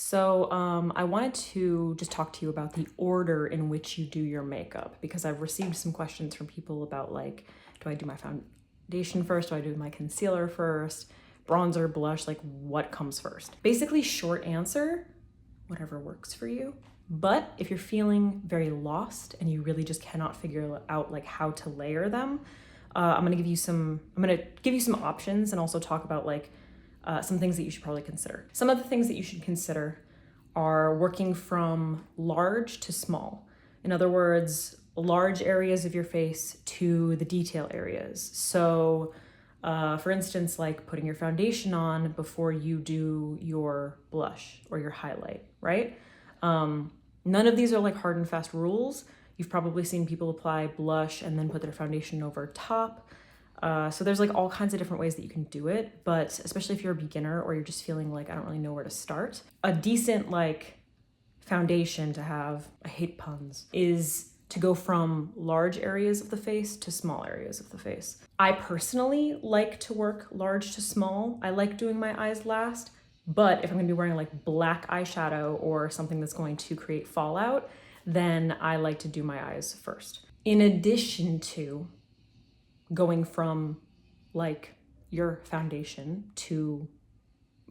I wanted to just talk to you about the order in which you do your makeup, because I've received some questions from people about like, do I do my foundation first? Do I do my concealer first? Bronzer, blush, like what comes first? Basically, short answer, whatever works for you. But if you're feeling very lost and you really just cannot figure out like how to layer them, I'm gonna give you some options and also talk about like some things that you should probably consider. Some of the things that you should consider are working from large to small. In other words, large areas of your face to the detail areas. So for instance, like putting your foundation on before you do your blush or your highlight, right? None of these are like hard and fast rules. You've probably seen people apply blush and then put their foundation over top. So there's like all kinds of different ways that you can do it, but especially if you're a beginner or you're just feeling like I don't really know where to start, a decent like foundation to have, I hate puns, is to go from large areas of the face to small areas of the face. I personally like to work large to small. I like doing my eyes last, but if I'm gonna be wearing like black eyeshadow or something that's going to create fallout, then I like to do my eyes first. In addition to going from like your foundation to,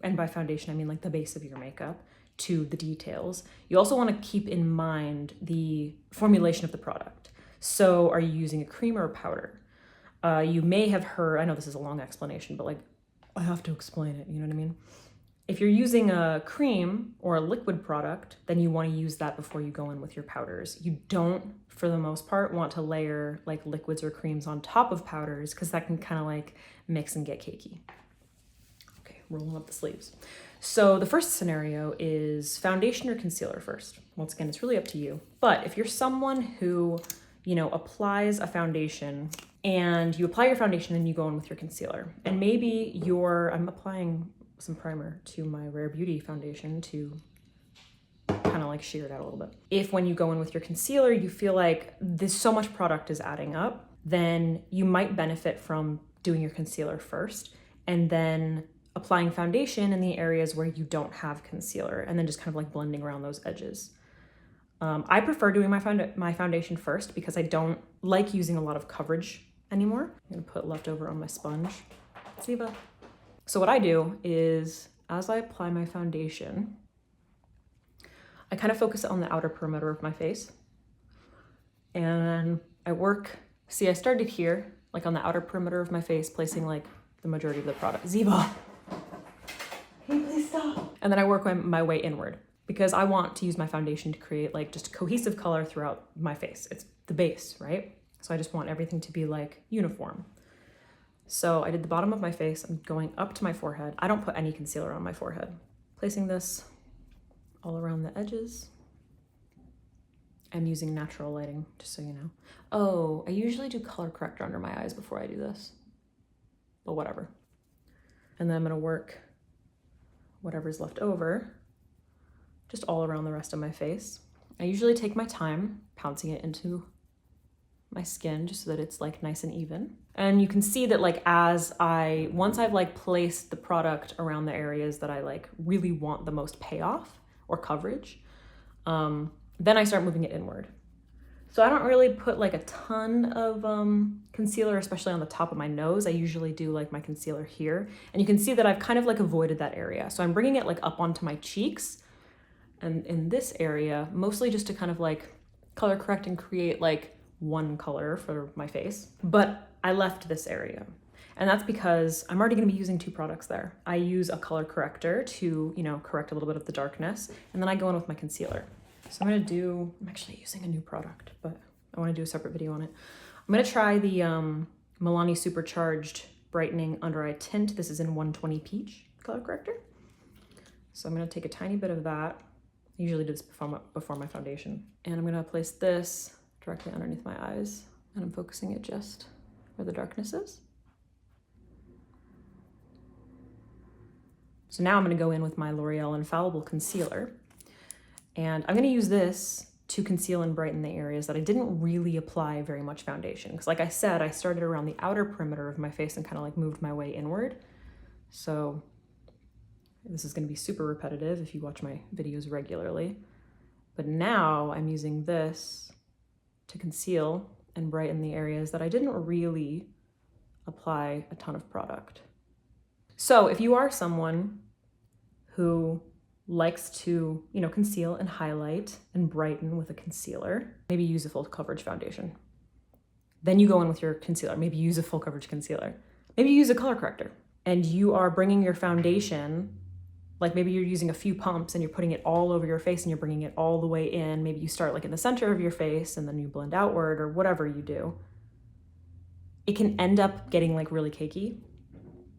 and by foundation I mean like the base of your makeup, to the details, you also want to keep in mind the formulation of the product. So are you using a cream or a powder? You may have heard, I know this is a long explanation, but like I have to explain it, you know what I mean? If you're using a cream or a liquid product, then you want to use that before you go in with your powders. You don't, for the most part, want to layer like liquids or creams on top of powders because that can kind of like mix and get cakey. Okay, rolling up the sleeves. So the first scenario is foundation or concealer first. Once again, it's really up to you. But if you're someone who, you know, applies a foundation and you apply your foundation and you go in with your concealer, and maybe I'm applying some primer to my Rare Beauty foundation to kind of like sheer it out a little bit. If when you go in with your concealer, you feel like this so much product is adding up, then you might benefit from doing your concealer first and then applying foundation in the areas where you don't have concealer and then just kind of like blending around those edges. I prefer doing my foundation first because I don't like using a lot of coverage anymore. I'm gonna put leftover on my sponge. Ziva. So what I do is, as I apply my foundation, I kind of focus on the outer perimeter of my face. And I work, see I started here, like on the outer perimeter of my face, placing like the majority of the product. Ziva, can you please stop? And then I work my way inward because I want to use my foundation to create like just cohesive color throughout my face. It's the base, right? So I just want everything to be like uniform. So I did the bottom of my face. I'm going up to my forehead. I don't put any concealer on my forehead. Placing this all around the edges. I'm using natural lighting, just so you know. Oh, I usually do color corrector under my eyes before I do this. But whatever. And then I'm gonna work whatever's left over just all around the rest of my face. I usually take my time pouncing it into my skin just so that it's like nice and even. And you can see that like once I've like placed the product around the areas that I like really want the most payoff or coverage, then I start moving it inward. So I don't really put like a ton of concealer, especially on the top of my nose. I usually do like my concealer here. And you can see that I've kind of like avoided that area. So I'm bringing it like up onto my cheeks and in this area, mostly just to kind of like color correct and create like one color for my face. But I left this area. And that's because I'm already gonna be using two products there. I use a color corrector to, you know, correct a little bit of the darkness. And then I go in with my concealer. So I'm actually using a new product, but I wanna do a separate video on it. I'm gonna try the Milani Supercharged Brightening Under Eye Tint. This is in 120 Peach color corrector. So I'm gonna take a tiny bit of that. I usually do this before my foundation. And I'm gonna place this directly underneath my eyes. And I'm focusing it just where the darkness is. So now I'm gonna go in with my L'Oreal Infallible Concealer. And I'm gonna use this to conceal and brighten the areas that I didn't really apply very much foundation. Because like I said, I started around the outer perimeter of my face and kind of like moved my way inward. So This is gonna be super repetitive if you watch my videos regularly. But now I'm using this to conceal and brighten the areas that I didn't really apply a ton of product. So if you are someone who likes to, conceal and highlight and brighten with a concealer, maybe use a full coverage foundation. Then you go in with your concealer, maybe use a full coverage concealer. Maybe use a color corrector, and you are bringing your foundation, like maybe you're using a few pumps and you're putting it all over your face and you're bringing it all the way in. Maybe you start like in the center of your face and then you blend outward or whatever you do. It can end up getting like really cakey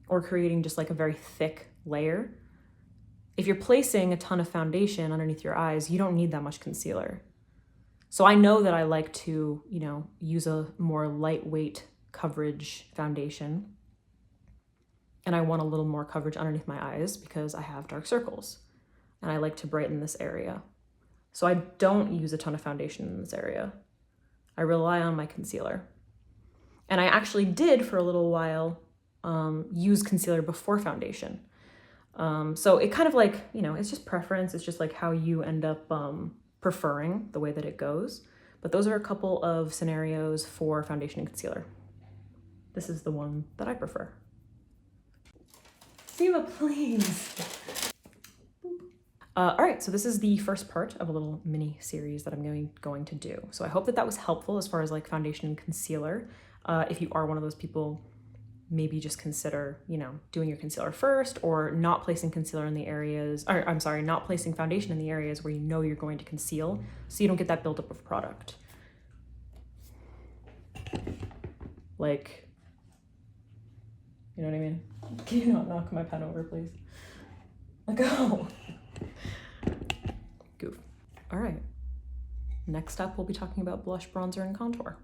or creating just like a very thick layer. If you're placing a ton of foundation underneath your eyes, you don't need that much concealer. So I know that I like to, use a more lightweight coverage foundation. And I want a little more coverage underneath my eyes because I have dark circles and I like to brighten this area. So I don't use a ton of foundation in this area. I rely on my concealer. And I actually did for a little while use concealer before foundation. So it kind of like, it's just preference. It's just like how you end up preferring the way that it goes. But those are a couple of scenarios for foundation and concealer. This is the one that I prefer. Siva, please. All right, so this is the first part of a little mini series that I'm going to do. So I hope that was helpful as far as like foundation and concealer. If you are one of those people, maybe just consider, doing your concealer first or not placing concealer in the areas, not placing foundation in the areas where you're going to conceal so you don't get that buildup of product. Like, you know what I mean? Can you not knock my pen over, please? Like, oh. Goof. All right. Next up, we'll be talking about blush, bronzer, and contour.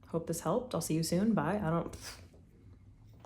Hope this helped. I'll see you soon. Bye.